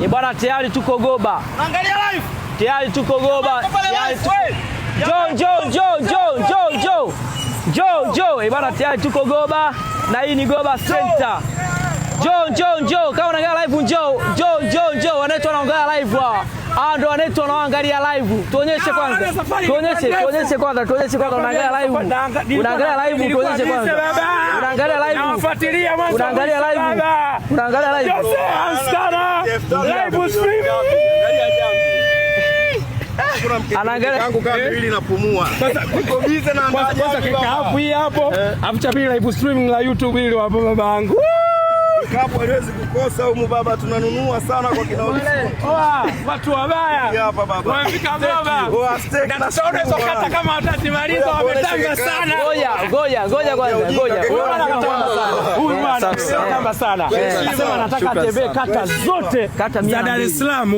Bwana tayari tuko Goba. Angalia live. Tayari tuko Goba. Jo. Bwana tayari tuko Goba na hii ni Goba Center. Jo. Kama unaangalia live Jo. Wanaitwa wanaangalia live hawa. Ndo wanaitwa wanaangalia live. Tuonyeshe kwanza. Tuonyeshe kwanza unaangalia live. Unaangalia live tuonyeshe kwanza. Unaangalia live. Nafuatilia mwanzo. Unaangalia live. Unaangalia live. Live stream. Anaangalia yangu kama mbili napumua. Niko busy na angalia. Kwanza kika hapo hii hapo. Afuta pili live streaming la YouTube ile hapo babangu. Kapo haiwezi kukosa humu baba, tunanunua sana kwa kinauli. Watu wabaya. Hapa baba. Wamefika baba. Na sasa unaweza kata kama watatimaliza wametanga sana. Ngoja kwanza. Huyu bwana anatamba sana. Anasema anataka atembee kata zote za Dar es Salaam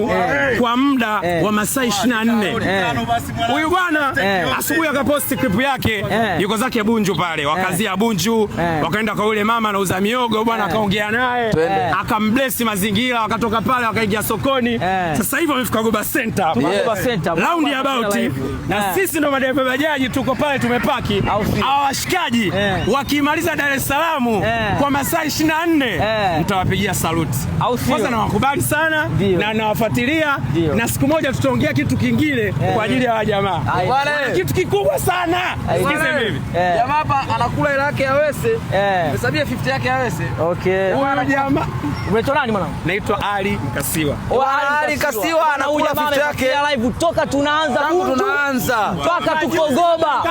kwa muda wa masaa 24. Huyu bwana asubuhi akaposti clip yake yuko zake Bunju pale. Wakazia Bunju, wakaenda kwa yule mama anauza miogo bwana akaongea naye. Akambless mazingira wakatoka pale wakaingia sokoni. Sasa hivi wamefika Goba Center. Round about. Na sisi ndo madereva bajaji tuko pale tumepaki. Hawa washikaji wakimaliza Dar es Salaam kwa masaa 24 mtawapigia salute. Kwanza nawakubali sana na nawafuatilia na siku moja tutaongea kitu kingine kwa ajili ya wajamaa. Kitu kikubwa sana. Sikize mimi. Jamaa hapa anakula ile yake ya Wese. Hesabia 50 yake ya Wese. Okay. Huyu jamaa unaitwa nani mwanangu? naitwa Ali Mkasiwa. Ali Kasiwa anakula 50 yake live toka tunaanza mpaka tuko Goba.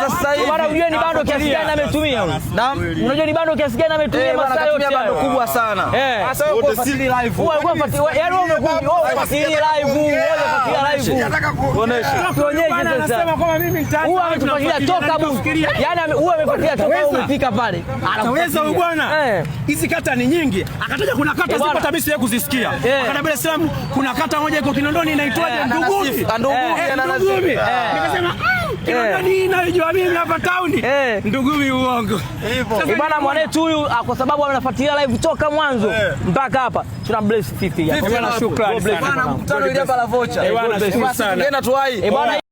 Sasa hivi bwana unajua ni bando kiasi gani ametumia huyu? Naam. Unajua ni bando kiasi gani ametumia masaa yote? Bando kubwa sana. Sasa wewe unafuatilia live. Wewe unafuatilia yaani unafuatilia live. Nataka kuonesha. Tuonyeshe sasa. Anasema kama mimi nitaanza. Huyu ametufuatilia toka Bunju. Yaani huyu amefuatilia toka umefika pale. Anaweza huyu bwana. Hizi kata ni nyingi. Akataja kuna kata zipo hata mimi siwezi kuzisikia. Akataja Dar es Salaam kuna kata moja iko Kinondoni inaitwaje Ndugumi. Ndugumi. Nikasema Kinondoni inajua mimi hapa town. Ndugumi uongo. Hivyo. Bwana mwanetu huyu kwa sababu anafuatilia live toka mwanzo mpaka hapa. Tuna bless 50 hapa. Bwana shukrani sana. Bwana mkutano ile hapa la vocha. Bwana shukrani sana. Ngena tuwai.